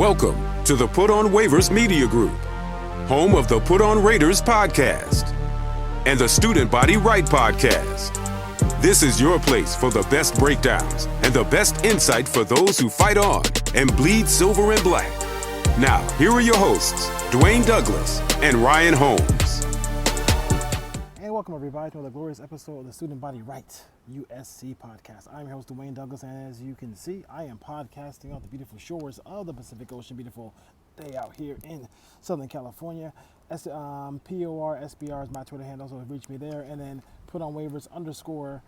Welcome to the Put on Waivers Media Group, home of the Put on Raiders podcast and the Student Body Right podcast. This is your place for the best breakdowns and the best insight for those who fight on and bleed silver and black. Now, here are your hosts, Dwayne Douglas and Ryan Holmes. And welcome everybody to another glorious episode of the Student Body Right USC podcast. I'm your host, Dwayne Douglas, and as you can see, I am podcasting off the beautiful shores of the Pacific Ocean. Beautiful day out here in Southern California. POR SBR is my Twitter handle, so reach me there. And then Put on Waivers _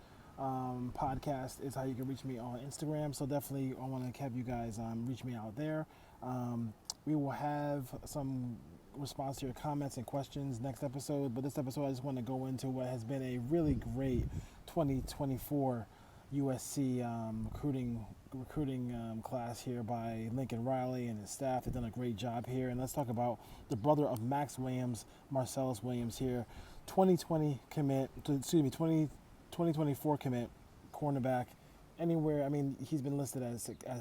podcast is how you can reach me on Instagram. So definitely I want to have you guys reach me out there. We will have some response to your comments and questions next episode, but this episode I just want to go into what has been a really great 2024 USC recruiting class here by Lincoln Riley and his staff. They've done a great job here, and let's talk about the brother of Max Williams, Marcellus Williams here, 2024 commit, cornerback. Anywhere, I mean, he's been listed at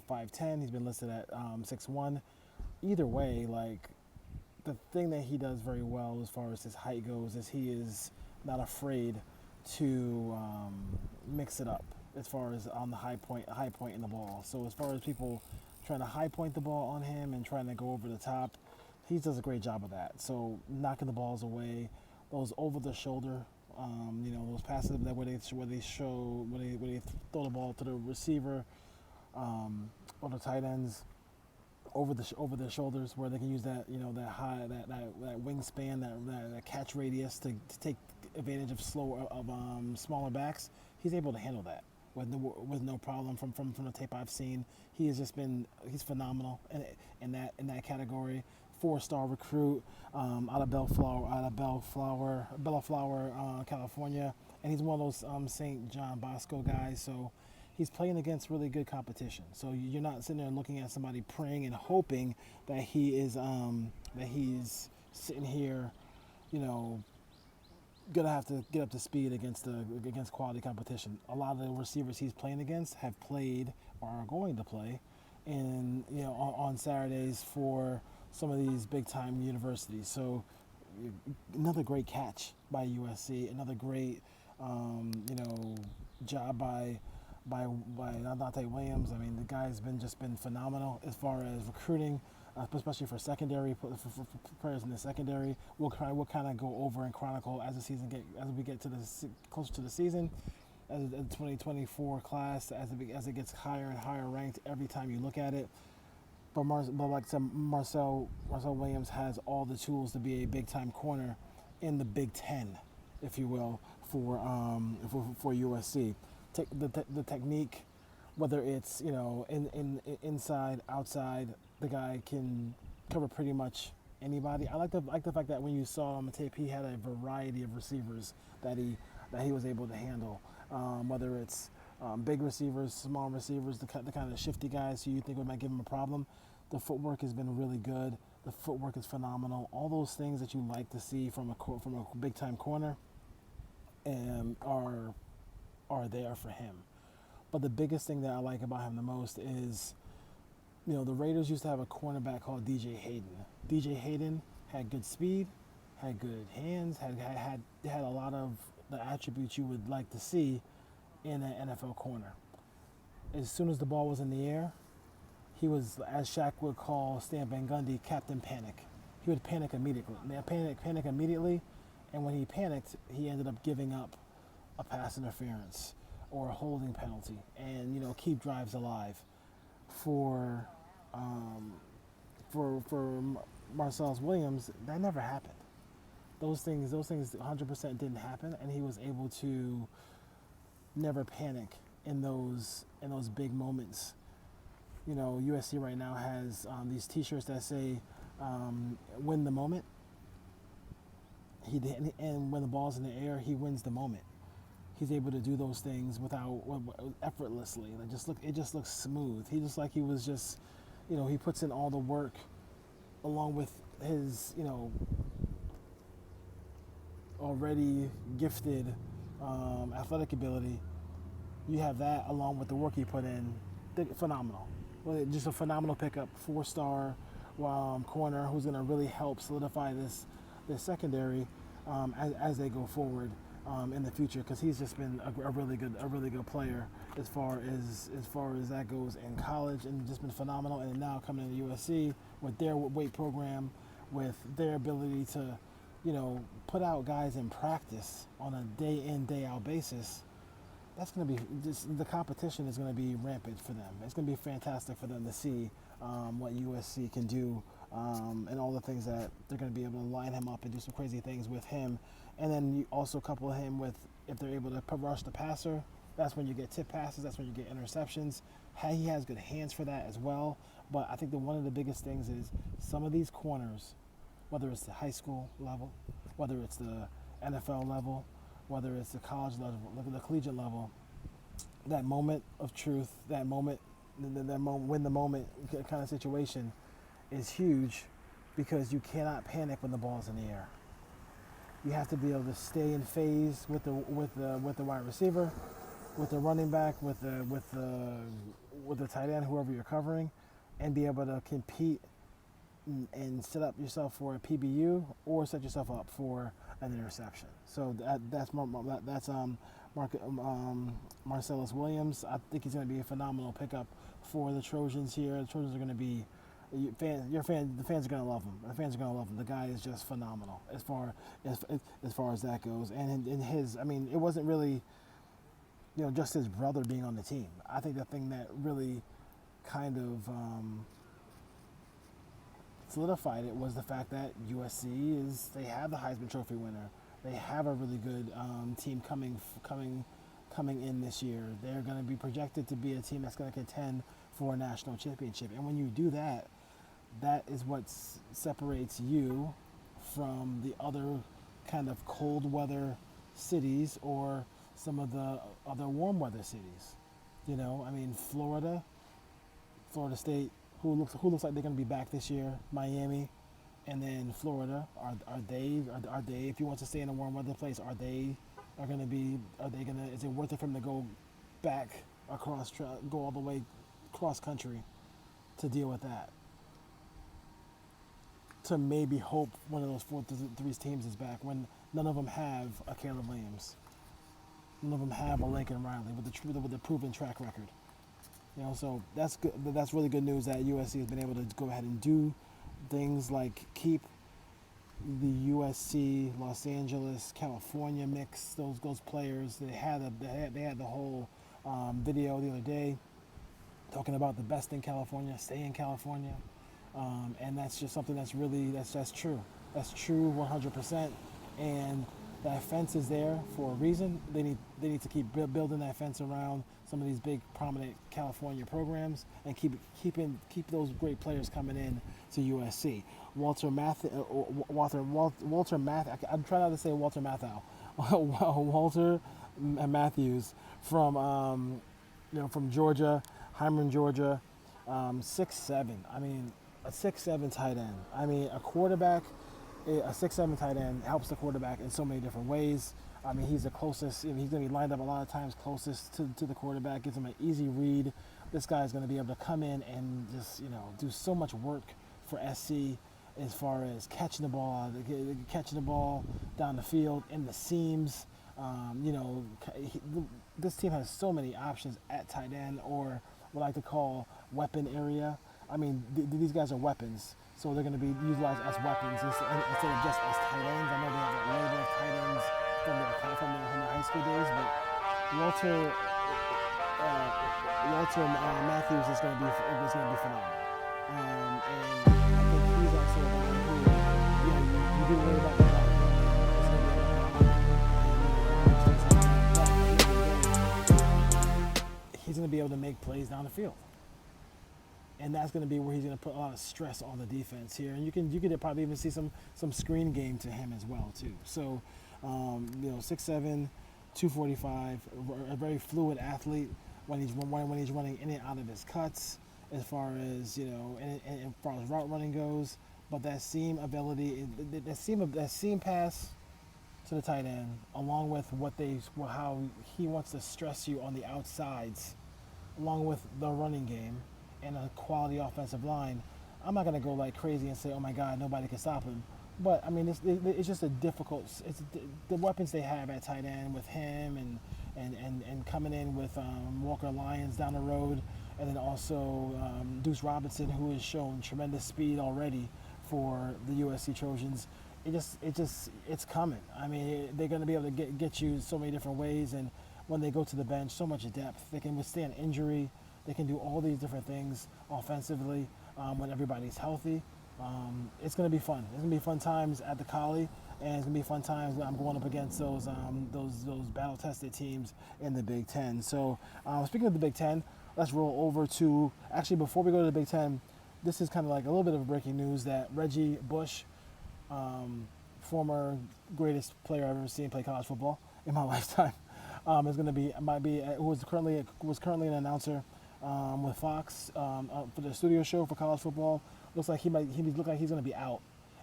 5'10", he's been listed at 6'1". Either way, like, the thing that he does very well as far as his height goes is he is not afraid to mix it up as far as on the high point in the ball. So as far as people trying to high point the ball on him and trying to go over the top, he does a great job of that. So knocking the balls away, those over the shoulder, those passes that where they throw the ball to the receiver or the tight ends over their shoulders, where they can use that that wingspan, that catch radius to take advantage of smaller backs. He's able to handle that with no problem. From the tape I've seen, he's phenomenal in that category. 4-star recruit out of Bellflower, California, and he's one of those St. John Bosco guys. So he's playing against really good competition. So you're not sitting there looking at somebody praying and hoping that he's sitting here, gonna have to get up to speed against quality competition. A lot of the receivers he's playing against have played or are going to play on Saturdays for some of these big time universities. So another great catch by USC, another great job by Dante Williams. I mean, the guy's been phenomenal as far as recruiting, especially for secondary for players in the secondary. We'll kind of go over and chronicle as we get to closer to the season, as the 2024 class, as it gets higher and higher ranked every time you look at it. But like I said, Marcel Williams has all the tools to be a big time corner in the Big Ten, if you will, for USC. The technique, whether it's inside, outside, the guy can cover pretty much anybody. I like the fact that when you saw on the tape, he had a variety of receivers that he was able to handle. Whether it's big receivers, small receivers, the kind of shifty guys who you think might give him a problem. The footwork has been really good. The footwork is phenomenal. All those things that you like to see from a big time corner, are there for him. But the biggest thing that I like about him the most is, the Raiders used to have a cornerback called DJ Hayden. DJ Hayden had good speed, had good hands, had a lot of the attributes you would like to see in an NFL corner. As soon as the ball was in the air, he was, as Shaq would call Stan Van Gundy, Captain Panic. He would panic immediately. Panic immediately, and when he panicked, he ended up giving up a pass interference or a holding penalty, and keep drives alive. For Marcellus Williams, that never happened. Those things 100% didn't happen, and he was able to never panic in those big moments. USC right now has these T-shirts that say "Win the moment." And when the ball's in the air, he wins the moment. He's able to do those things effortlessly. It just looks smooth. He he puts in all the work, along with his already gifted athletic ability. You have that along with the work he put in. Phenomenal. well, just a phenomenal pickup, 4-star corner who's going to really help solidify this secondary as they go forward in the future, because he's just been a really good player as far as that goes in college, and just been phenomenal. And now coming into USC with their weight program, with their ability to, put out guys in practice on a day in, day out basis, that's going to be just, the competition is going to be rampant for them. It's going to be fantastic for them to see what USC can do and all the things that they're going to be able to line him up and do some crazy things with him. And then you also couple him with, if they're able to rush the passer, that's when you get tip passes, that's when you get interceptions. He has good hands for that as well. But I think that one of the biggest things is some of these corners, whether it's the high school level, whether it's the NFL level, whether it's the college level, the collegiate level, that moment of truth, that moment, win the moment kind of situation is huge, because you cannot panic when the ball's in the air. You have to be able to stay in phase with the wide receiver, with the running back, with the tight end, whoever you're covering, and be able to compete and set up yourself for a PBU or set yourself up for an interception. So that's Marcellus Williams. I think he's going to be a phenomenal pickup for the Trojans here. The Trojans are going to be the fans are going to love him. The fans are going to love him. The guy is just phenomenal as far as that goes. And in his, it wasn't really, just his brother being on the team. I think the thing that really kind of solidified it was the fact that USC they have the Heisman Trophy winner. They have a really good team coming in this year. They're going to be projected to be a team that's going to contend for a national championship. And when you do that, that is what separates you from the other kind of cold weather cities or some of the other warm weather cities. Florida State, who looks like they're going to be back this year, Miami, and then Florida. Are they? If you want to stay in a warm weather place, is it worth it for them to go back go all the way cross country to deal with that? To maybe hope one of those 4-3 teams is back when none of them have a Caleb Williams, none of them have a Lincoln Riley with the proven track record. So that's good. That's really good news that USC has been able to go ahead and do things like keep the USC, Los Angeles, California mix. Those players, they had the whole video the other day talking about the best in California, stay in California, and that's just something that's true. That's true 100%. And that fence is there for a reason. They need to keep building that fence around some of these big prominent California programs and keep those great players coming in to USC. Walter Matthews. I'm trying not to say Walter Matthau. Walter Matthews from Georgia, Hyman, Georgia, 6'7". A 6'7" tight end. A quarterback. A 6'7" tight end helps the quarterback in so many different ways. He's the closest. He's going to be lined up a lot of times closest to the quarterback. Gives him an easy read. This guy's going to be able to come in and just do so much work for SC as far as catching the ball down the field in the seams. This team has so many options at tight end, or what I like to call weapon area. These guys are weapons. So they're going to be utilized as weapons instead of just as tight ends. I know they have a label of tight ends from their high school days, but Walter Matthews is going to be phenomenal. And I think he's also a guy who, you do worry about the he's going to be able to make plays down the field. And that's going to be where he's going to put a lot of stress on the defense here. And you could probably even see some screen game to him as well too. So, 6'7", 245, a very fluid athlete when he's running in and out of his cuts, as far as and as far as route running goes. But that seam ability, that seam pass to the tight end, along with how he wants to stress you on the outsides, along with the running game. and a quality offensive line, I'm not gonna go like crazy and say, oh my God, nobody can stop him. But I mean, it's just a difficult. It's the weapons they have at tight end with him and coming in with Walker Lyons down the road, and then also Deuce Robinson, who has shown tremendous speed already for the USC Trojans. It's coming. I mean, they're going to be able to get you so many different ways, and when they go to the bench, so much depth. They can withstand injury. They can do all these different things offensively when everybody's healthy. It's going to be fun. It's going to be fun times at the Collie, and it's going to be fun times when I'm going up against those battle-tested teams in the Big Ten. So, speaking of the Big Ten, let's roll over to, actually, before we go to the Big Ten, this is kind of like a little bit of breaking news that Reggie Bush, former greatest player I've ever seen play college football in my lifetime, is going to be, who was currently an announcer with Fox for the studio show for college football. Looks like he's going to be out,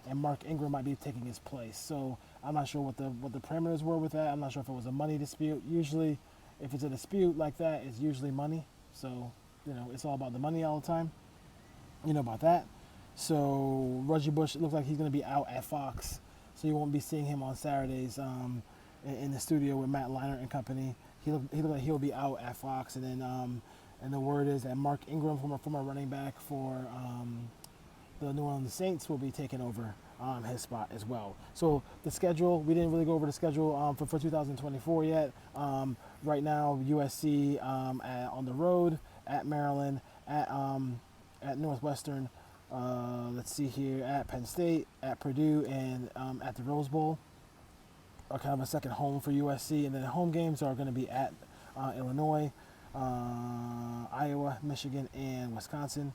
and Mark Ingram might be taking his place. So I'm not sure what the parameters were with that. I'm not sure if it was a money dispute. Usually, if it's a dispute like that, it's usually money. So it's all about the money all the time. You know about that. So Reggie Bush, it looks like he's going to be out at Fox, so you won't be seeing him on Saturdays in the studio with Matt Leinart and company. He looked like he'll be out at Fox, and then and the word is that Mark Ingram, from a running back for the New Orleans Saints, will be taking over his spot as well. So the schedule, we didn't really go over the schedule for 2024 yet. Right now, USC on the road at Maryland, at Northwestern. Let's see here, at Penn State, at Purdue, and at the Rose Bowl are kind of a second home for USC. And then the home games are going to be at Illinois, Iowa, Michigan, and Wisconsin.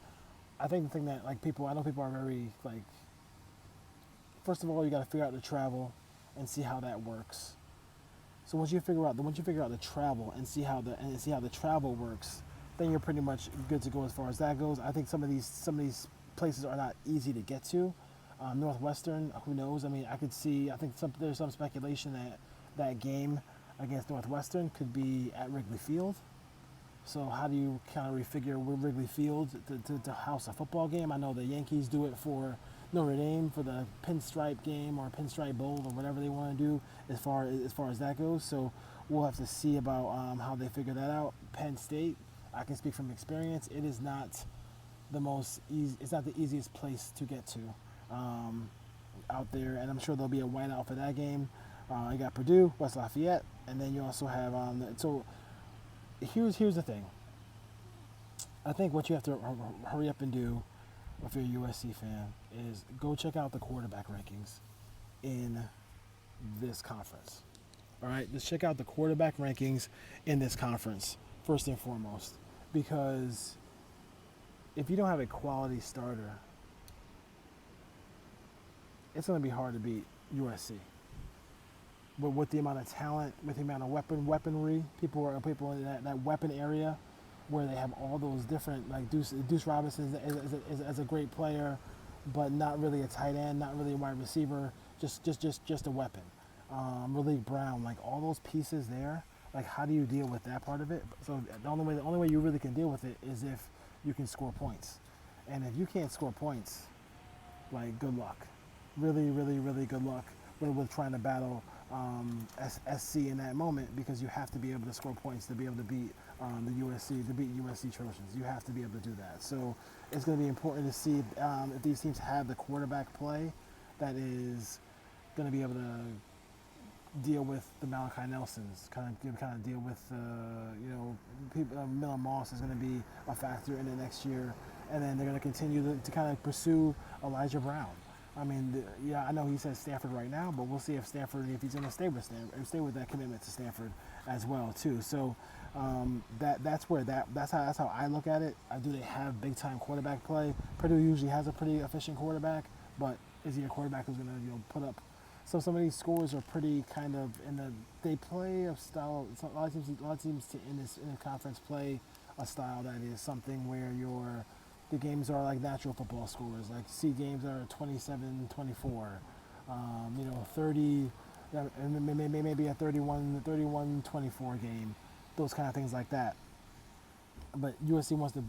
I think the thing that I know people are very first of all, you got to figure out the travel and see how that works. So once you figure out the travel and see how the travel works, then you're pretty much good to go as far as that goes. I think some of these places are not easy to get to. Northwestern, who knows? I mean, I think there's some speculation that game against Northwestern could be at Wrigley Field. So how do you kind of refigure Wrigley Field to house a football game? I know the Yankees do it for Notre Dame for the Pinstripe game or Pinstripe Bowl or whatever they want to do as far as that goes. So we'll have to see about how they figure that out. Penn State, I can speak from experience. It is not the most easy. It's not the easiest place to get to out there, and I'm sure there'll be a whiteout for that game. You got Purdue, West Lafayette, and then you also have so. Here's the thing. I think what you have to hurry up and do, if you're a USC fan, is go check out the quarterback rankings in this conference. All right, just check out the quarterback rankings in this conference first and foremost, because if you don't have a quality starter, it's going to be hard to beat USC. But with the amount of talent, with the amount of weaponry, people in that weapon area, where they have all those different, like Deuce Robinson is a great player, but not really a tight end, not really a wide receiver, just a weapon. Malik Brown, like all those pieces there, like how do you deal with that part of it? So the only way you really can deal with it is if you can score points, and if you can't score points, like good luck, really, really, really good luck with trying to battle SC in that moment, because you have to be able to score points to be able to beat USC Trojans. You have to be able to do that. So it's going to be important to see if these teams have the quarterback play that is going to be able to deal with the Malachi Nelsons, kind of deal with Miller Moss is going to be a factor in the next year, and then they're going to continue to kind of pursue Elijah Brown. I mean, I know he says Stanford right now, but we'll see if he's going to stay with Stanford, stay with that commitment to Stanford as well too. So that's how I look at it. Do they have big time quarterback play? Purdue usually has a pretty efficient quarterback, but is he a quarterback who's going to put up? So some of these scores are pretty kind of they play a style. A lot of teams in the conference play a style that is something where the games are like natural football scores. Like C games are 27-24, 30, maybe a 31-24 game, those kind of things like that. but USC wants to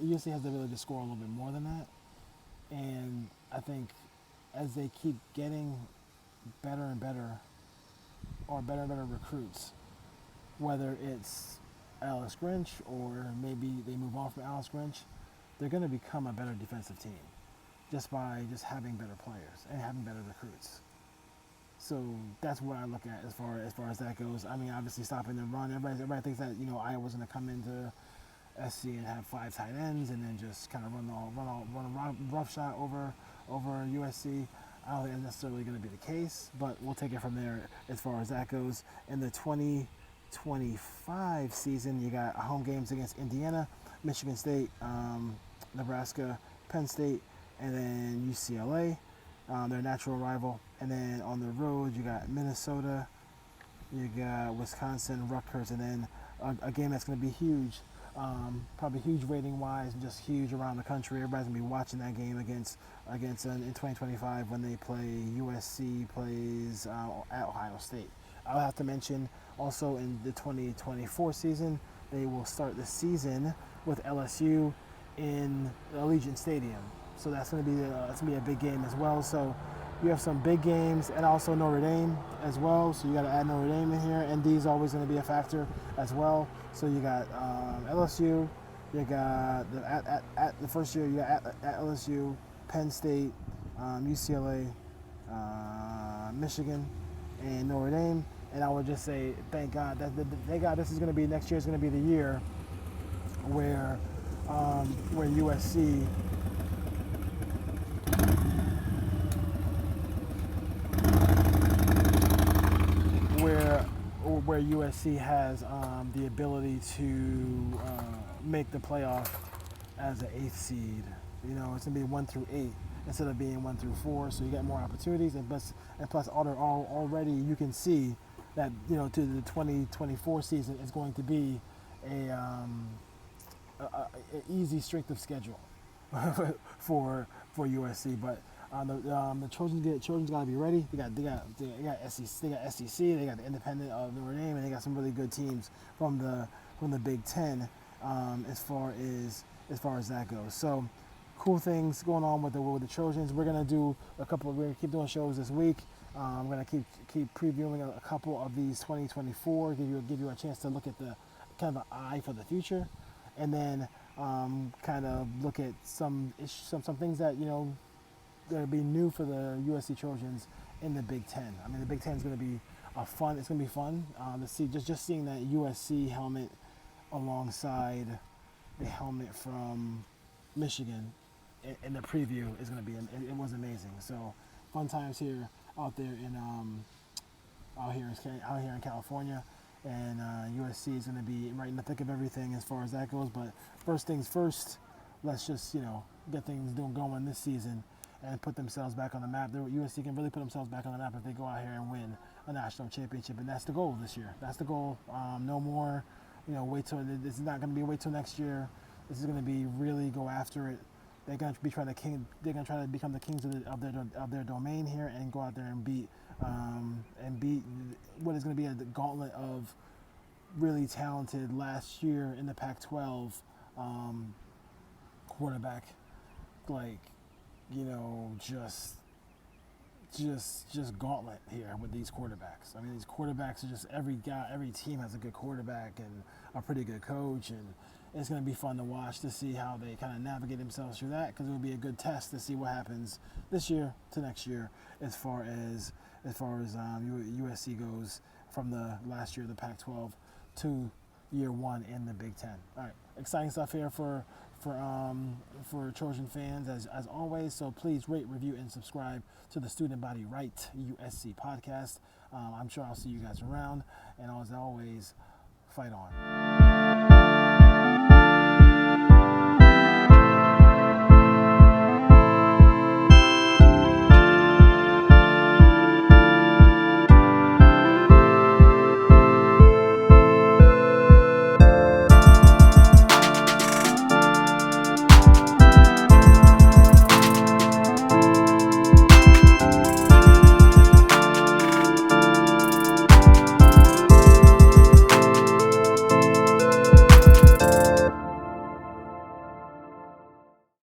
USC has the ability to score a little bit more than that, and I think as they keep getting better and better, or better and better recruits, whether it's Alex Grinch or maybe they move on from Alex Grinch, they're going to become a better defensive team just by just having better players and having better recruits. So that's what I look at as far as that goes. I mean, obviously stopping the run. Everybody thinks that Iowa's going to come into SC and have 5 tight ends and then just kind of run a rough shot over USC. I don't think that's necessarily going to be the case, but we'll take it from there as far as that goes. In the 2025 season, you got home games against Indiana, Michigan State, Nebraska, Penn State, and then UCLA, their natural rival. And then on the road, you got Minnesota, you got Wisconsin, Rutgers, and then a game that's going to be huge, probably huge rating-wise and just huge around the country. Everybody's going to be watching that game against in 2025 when they play USC plays at Ohio State. I'll have to mention also in the 2024 season, they will start the season with LSU in Allegiant Stadium. So that's going to be a big game as well. So you have some big games, and also Notre Dame as well. So you got to add Notre Dame in here. ND is always going to be a factor as well. So you got LSU. You got at the first year you got at LSU, Penn State, UCLA, Michigan, and Notre Dame. And I would just say, thank God this is going to be next year is going to be the year where USC. Where USC has the ability to make the playoff as an 8th seed. It's going to be 1 through 8 instead of being 1 through 4, so you get more opportunities. And plus already you can see that to the 2024 season is going to be a easy strength of schedule for USC, but. The Trojans got to be ready. They got SEC, they got the independent of Notre Dame, and they got some really good teams from the Big Ten as far as that goes. So cool things going on with the Trojans. We're gonna keep doing shows this week. I'm gonna keep previewing a couple of these 2024. Give you a chance to look at the kind of an eye for the future, and then kind of look at some things that going to be new for the USC Trojans in the Big Ten. I mean, the Big Ten is going to be fun. It's going to be fun to see. Just seeing that USC helmet alongside the helmet from Michigan in the preview is going to be. It was amazing. So fun times out here in California, and USC is going to be right in the thick of everything as far as that goes. But first things first, let's just get things going this season and put themselves back on the map. USC can really put themselves back on the map if they go out here and win a national championship, and that's the goal this year. That's the goal. No more, wait till this is not going to be wait till next year. This is going to be really go after it. They're going to be They're going to try to become the kings of their domain here and go out there and beat what is going to be a gauntlet of really talented last year in the Pac-12 quarterback, just gauntlet here with these quarterbacks. I mean, these quarterbacks are just every team has a good quarterback and a pretty good coach, and it's going to be fun to watch to see how they kind of navigate themselves through that, because it will be a good test to see what happens this year to next year as far as USC goes from the last year of the Pac-12 to year one in the Big Ten. All right, exciting stuff here for Trojan fans as always. So please rate, review, and subscribe to the Student Body Right USC podcast. I'm sure I'll see you guys around, and as always, fight on.